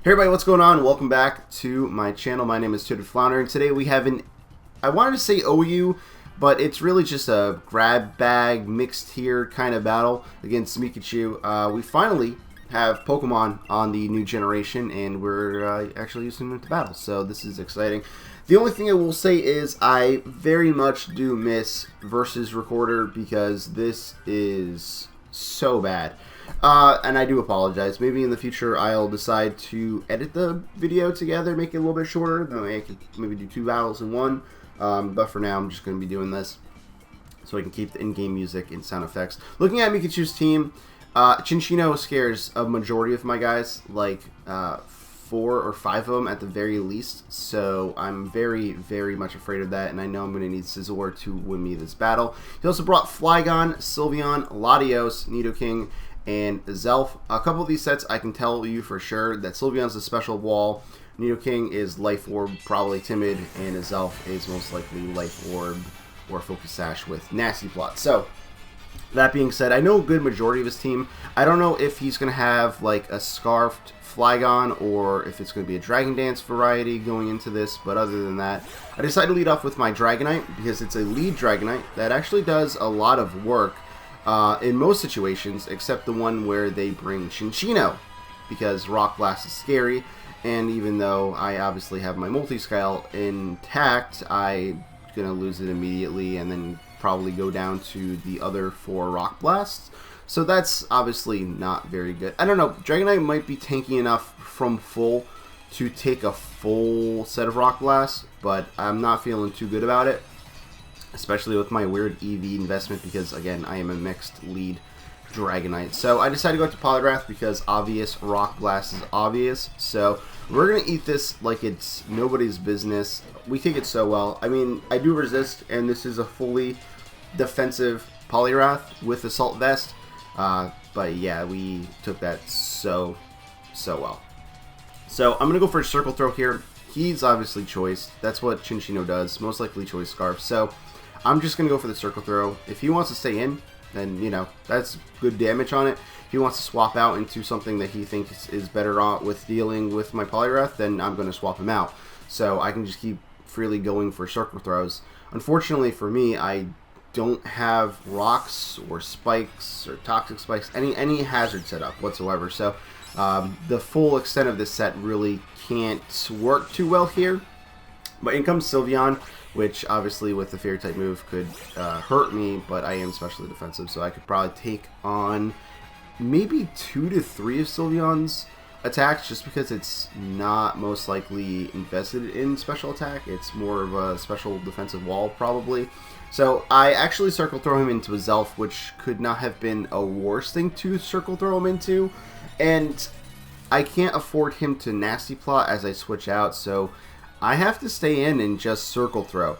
Hey everybody, what's going on? Welcome back to my channel. My name is TwoHeadedFlounder, and today we have I wanted to say OU, but it's really just a grab bag mixed tier kind of battle against Meekahchu. We finally have Pokemon on the new generation, and we're actually using them to battle, so this is exciting. The only thing I will say is I very much do miss Versus Recorder because this is so bad. And I do apologize. Maybe in the future I'll decide to edit the video together, make it a little bit shorter. That way I can maybe do 2 battles in one. But for now I'm just going to be doing this so I can keep the in-game music and sound effects. Looking at Meekahchu's team, Cinccino scares a majority of my guys, like 4 or 5 of them at the very least. So I'm very, very much afraid of that, and I know I'm going to need Scizor to win me this battle. He also brought Flygon, Sylveon, Latios, Nidoking, and Zelf. A couple of these sets I can tell you for sure that Sylveon's a special wall, Nidoking is Life Orb, probably Timid, and Zelf is most likely Life Orb or Focus Sash with Nasty Plot. So, that being said, I know a good majority of his team. I don't know if he's going to have like a Scarfed Flygon or if it's going to be a Dragon Dance variety going into this, but other than that, I decided to lead off with my Dragonite because it's a lead Dragonite that actually does a lot of work in most situations, except the one where they bring Cinccino, because Rock Blast is scary, and even though I obviously have my multi-scale intact, I'm going to lose it immediately and then probably go down to the other 4 Rock Blasts. So that's obviously not very good. I don't know, Dragonite might be tanky enough from full to take a full set of Rock Blasts, but I'm not feeling too good about it, especially with my weird EV investment because, again, I am a mixed lead Dragonite. So I decided to go to Poliwrath because obvious Rock Blast is obvious. So we're going to eat this like it's nobody's business. We take it so well. I mean, I do resist, and this is a fully defensive Poliwrath with Assault Vest. But yeah, we took that so well. So I'm going to go for a Circle Throw here. He's obviously Choice. That's what Cinccino does. Most likely Choice Scarf. So I'm just going to go for the Circle Throw. If he wants to stay in, then, you know, that's good damage on it. If he wants to swap out into something that he thinks is better on with dealing with my Poliwrath, then I'm going to swap him out. So I can just keep freely going for Circle Throws. Unfortunately for me, I don't have rocks or spikes or toxic spikes, any hazard setup whatsoever. So the full extent of this set really can't work too well here. But in comes Sylveon, which obviously with the Fairy type move could hurt me, but I am specially defensive, so I could probably take on maybe 2 to 3 of Sylveon's attacks just because it's not most likely invested in special attack. It's more of a special defensive wall probably. So I actually Circle Throw him into a Zelf, which could not have been a worse thing to Circle Throw him into, and I can't afford him to Nasty Plot as I switch out, so I have to stay in and just Circle Throw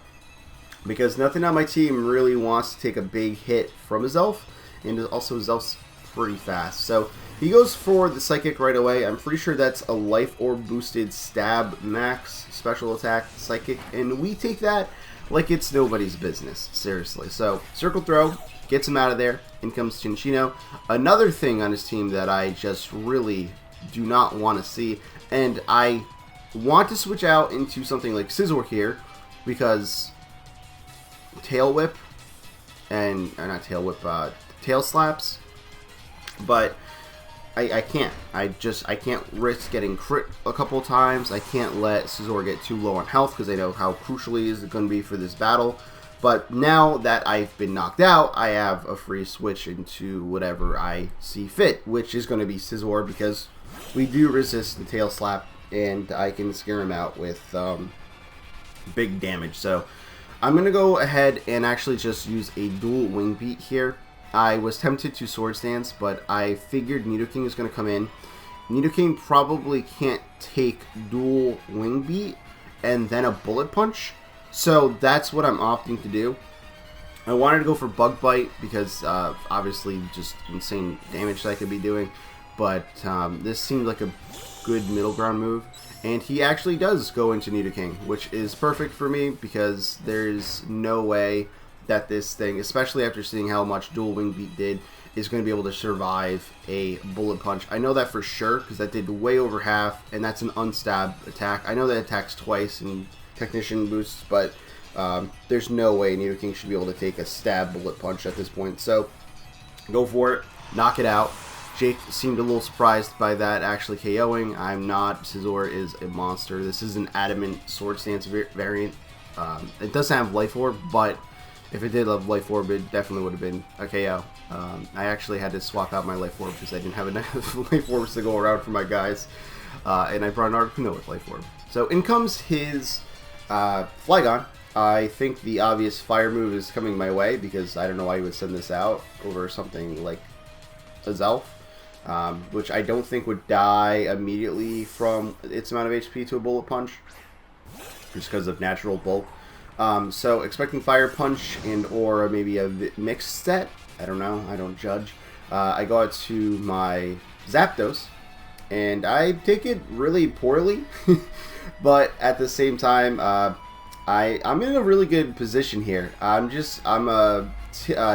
because nothing on my team really wants to take a big hit from a Zelf, and also Zelf's pretty fast. So he goes for the Psychic right away. I'm pretty sure that's a Life Orb boosted Stab Max special attack Psychic, and we take that like it's nobody's business, seriously. So Circle Throw gets him out of there. In comes Cinccino. Another thing on his team that I just really do not want to see, and I want to switch out into something like Scizor here because Tail Whip and not Tail Whip, Tail Slaps, but I can't. I can't risk getting crit a couple times. I can't let Scizor get too low on health because I know how crucial he is going to be for this battle. But now that I've been knocked out, I have a free switch into whatever I see fit, which is going to be Scizor because we do resist the Tail Slap, and I can scare him out with big damage. So I'm going to go ahead and actually just use a dual Wing Beat here. I was tempted to Swords Dance, but I figured Nidoking is going to come in. Nidoking probably can't take dual Wing Beat and then a Bullet Punch, so that's what I'm opting to do. I wanted to go for Bug Bite because obviously just insane damage that I could be doing, but this seemed like a good middle ground move, and he actually does go into Nidoking, which is perfect for me because there's no way that this thing, especially after seeing how much Dual Wing Beat did, is going to be able to survive a Bullet Punch. I know that for sure because that did way over half, and that's an unstab attack. I know that attacks twice in Technician boosts, but there's no way Nidoking should be able to take a stab Bullet Punch at this point. So go for it, knock it out. Jake seemed a little surprised by that actually KOing. I'm not. Scizor is a monster. This is an Adamant Sword Stance variant. It doesn't have Life Orb, but if it did have Life Orb, it definitely would have been a KO. I actually had to swap out my Life Orb because I didn't have enough Life Orbs to go around for my guys. And I brought an Articuno with Life Orb. So in comes his Flygon. I think the obvious fire move is coming my way because I don't know why you would send this out over something like a Zelf. Which I don't think would die immediately from its amount of HP to a Bullet Punch, just because of natural bulk. So expecting Fire Punch and or maybe a mixed set. I don't know. I don't judge. I go out to my Zapdos, and I take it really poorly, but at the same time, I'm in a really good position here. I'm a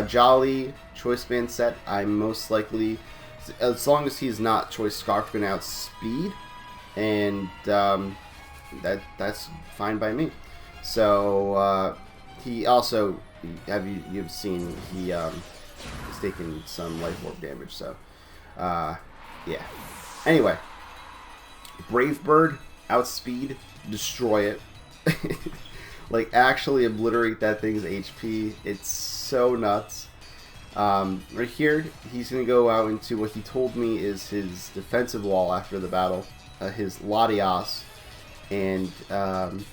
Jolly Choice Band set. I'm most likely, as long as he's not Choice Scarf, going to outspeed, and that's fine by me. So he also, you've seen he's taken some Life Orb damage. So yeah. Anyway, Brave Bird, outspeed, destroy it. Like actually obliterate that thing's HP. It's so nuts. Right here, he's going to go out into what he told me is his defensive wall after the battle, his Latias, and I'm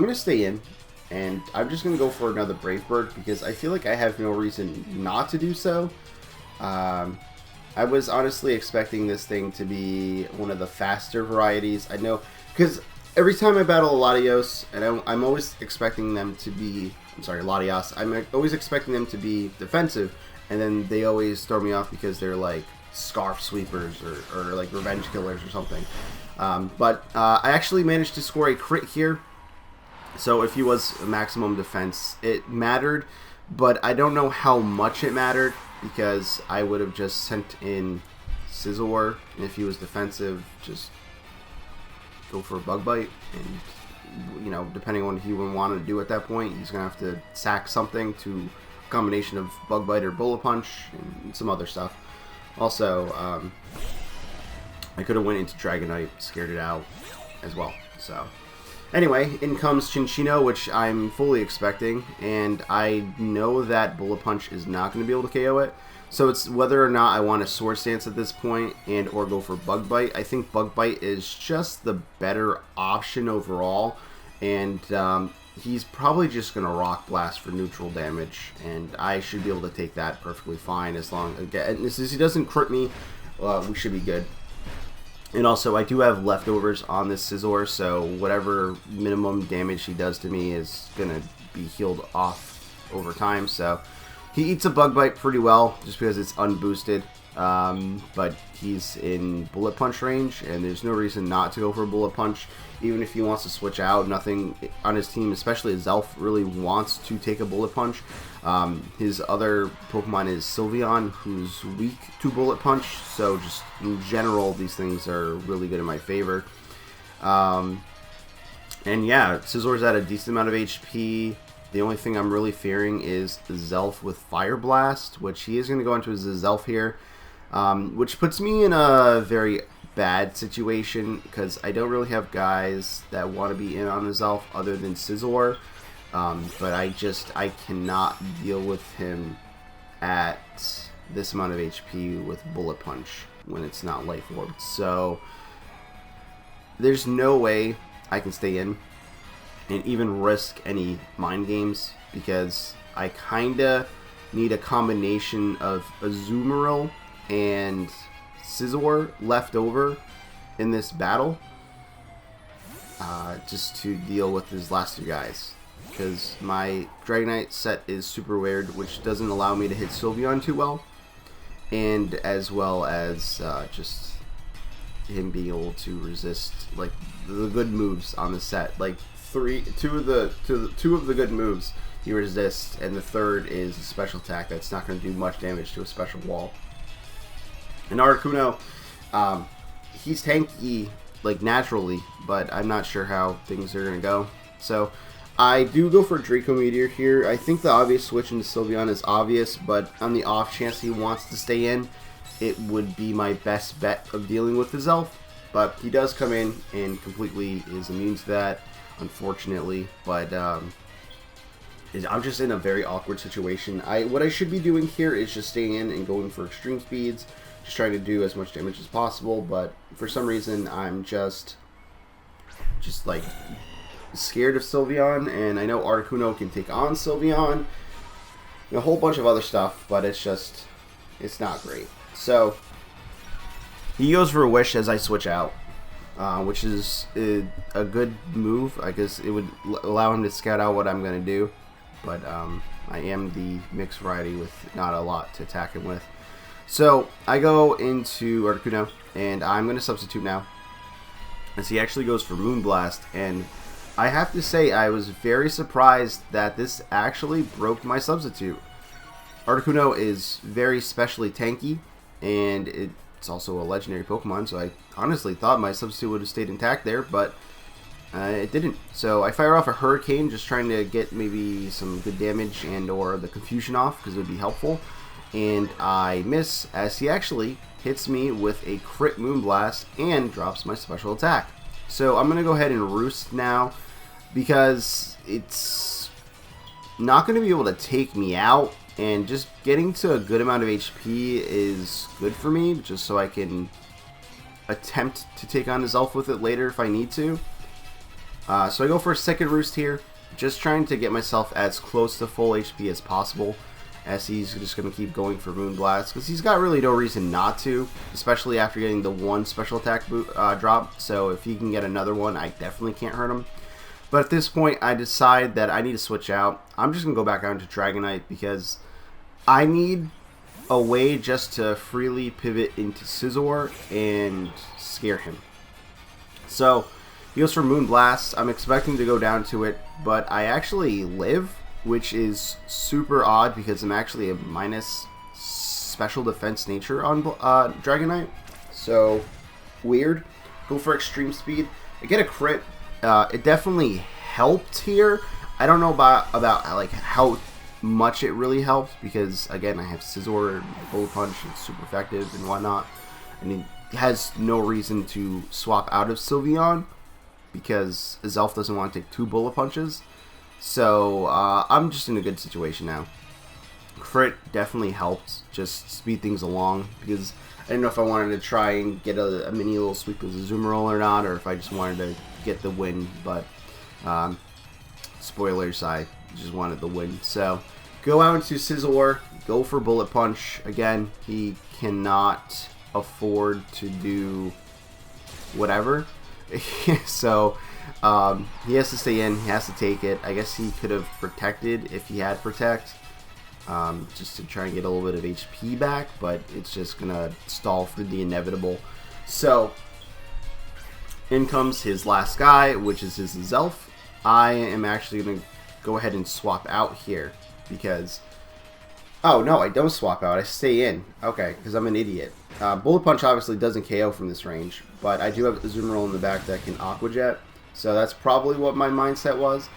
going to stay in, and I'm just going to go for another Brave Bird because I feel like I have no reason not to do so. I was honestly expecting this thing to be one of the faster varieties. I know, because every time I battle a Latios, and I'm always expecting them to be, Latias, I'm always expecting them to be defensive, and then they always throw me off because they're like Scarf Sweepers or like Revenge Killers or something. But I actually managed to score a crit here, so if he was maximum defense, it mattered, but I don't know how much it mattered because I would have just sent in Scizor, and if he was defensive, just go for a Bug Bite, and you know, depending on what he would want to do at that point, he's gonna have to sack something to a combination of Bug Bite or Bullet Punch and some other stuff. Also, I could have went into Dragonite, scared it out as well. So anyway, in comes Chinchino, which I'm fully expecting, and I know that Bullet Punch is not going to be able to KO it. So it's whether or not I want to Sword Stance at this point and or go for Bug Bite. I think Bug Bite is just the better option overall, and he's probably just going to Rock Blast for neutral damage, and I should be able to take that perfectly fine as long as he doesn't crit me. We should be good. And also, I do have leftovers on this Scizor, so whatever minimum damage he does to me is going to be healed off over time. So he eats a Bug Bite pretty well, just because it's unboosted. But he's in Bullet Punch range, and there's no reason not to go for a Bullet Punch. Even if he wants to switch out, nothing on his team, especially Zelf, really wants to take a Bullet Punch. His other Pokemon is Sylveon, who's weak to Bullet Punch, so just in general, these things are really good in my favor. And yeah, Scizor's at a decent amount of HP. The only thing I'm really fearing is Zelf with Fire Blast, which he is going to go into his Zelf here, which puts me in a very bad situation because I don't really have guys that want to be in on his Zelf other than Scizor. But I cannot deal with him at this amount of HP with Bullet Punch when it's not Life Orb. So there's no way I can stay in and even risk any mind games because I kinda need a combination of Azumarill and Scizor left over in this battle just to deal with his last two guys. Because my Dragonite set is super weird, which doesn't allow me to hit Sylveon too well, and as well as just him being able to resist like the good moves on the set. Like two of the good moves he resists, and the third is a special attack that's not going to do much damage to a special wall. And Articuno, he's tanky like naturally, but I'm not sure how things are going to go. So I do go for Draco Meteor here. I think the obvious switch into Sylveon is obvious, but on the off chance he wants to stay in, it would be my best bet of dealing with his Elf. But he does come in and completely is immune to that, unfortunately. But I'm just in a very awkward situation. What I should be doing here is just staying in and going for extreme speeds, just trying to do as much damage as possible. But for some reason, I'm just like scared of Sylveon, and I know Articuno can take on Sylveon, and a whole bunch of other stuff, but it's not great. So he goes for a Wish as I switch out, which is a good move. I guess it would allow him to scout out what I'm going to do, but I am the mixed variety with not a lot to attack him with. So I go into Articuno, and I'm going to substitute now, as he actually goes for Moonblast, and I have to say I was very surprised that this actually broke my substitute. Articuno is very specially tanky, and it's also a legendary Pokemon, so I honestly thought my substitute would have stayed intact there, but it didn't. So I fire off a Hurricane, just trying to get maybe some good damage and or the confusion off, because it would be helpful. And I miss, as he actually hits me with a crit Moonblast and drops my special attack. So I'm going to go ahead and Roost now, because it's not going to be able to take me out, and just getting to a good amount of HP is good for me, just so I can attempt to take on his Elf with it later if I need to. So I go for a second Roost here, just trying to get myself as close to full HP as possible, as he's just going to keep going for Moonblast, because he's got really no reason not to, especially after getting the one special attack drop. So if he can get another one, I definitely can't hurt him. But at this point, I decide that I need to switch out. I'm just going to go back out into Dragonite, because I need a way just to freely pivot into Scizor and scare him. So he goes for Moonblast. I'm expecting to go down to it, but I actually live, which is super odd because I'm actually a minus special defense nature on Dragonite. So weird. Go for extreme speed. I get a crit. It definitely helped here. I don't know about like how much it really helped, because again, I have Scizor, Bullet Punch, it's super effective and whatnot, and he has no reason to swap out of Sylveon because his Elf doesn't want to take 2 Bullet Punches. So I'm just in a good situation now. Crit definitely helped just speed things along, because I didn't know if I wanted to try and get a mini little sweep with a Azumarill or not, or if I just wanted to get the win. But spoilers, I just wanted the win. So go out into Scizor, go for Bullet Punch. Again, he cannot afford to do whatever. So he has to stay in, he has to take it. I guess he could have protected if he had Protect, just to try and get a little bit of HP back, but it's just gonna stall for the inevitable. So in comes his last guy, which is his Elf. I am actually gonna go ahead and swap out here, because oh no, I don't swap out, I stay in. Okay, because I'm an idiot. Bullet Punch obviously doesn't KO from this range, but I do have a Azumarill in the back that can Aqua Jet, so that's probably what my mindset was.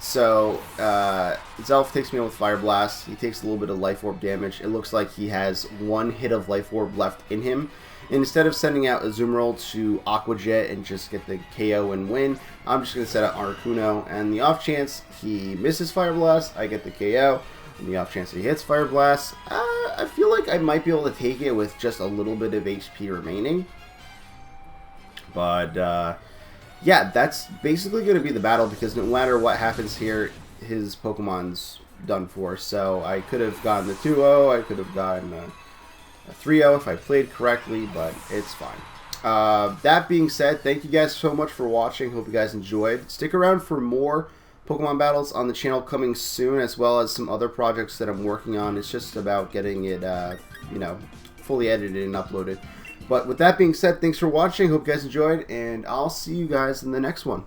His Elf takes me out with Fire Blast. He takes a little bit of Life Orb damage. It looks like he has 1 hit of Life Orb left in him. And instead of sending out Azumarill to Aqua Jet and just get the KO and win, I'm just going to set out Articuno, and the off chance he misses Fire Blast, I get the KO. And the off chance he hits Fire Blast, I feel like I might be able to take it with just a little bit of HP remaining. But yeah, that's basically going to be the battle, because no matter what happens here, his Pokemon's done for. So I could have gotten the 2-0, I could have gotten a 3-0 if I played correctly, but it's fine. That being said, thank you guys so much for watching. Hope you guys enjoyed. Stick around for more Pokemon battles on the channel coming soon, as well as some other projects that I'm working on. It's just about getting it, you know, fully edited and uploaded. But with that being said, thanks for watching. Hope you guys enjoyed, and I'll see you guys in the next one.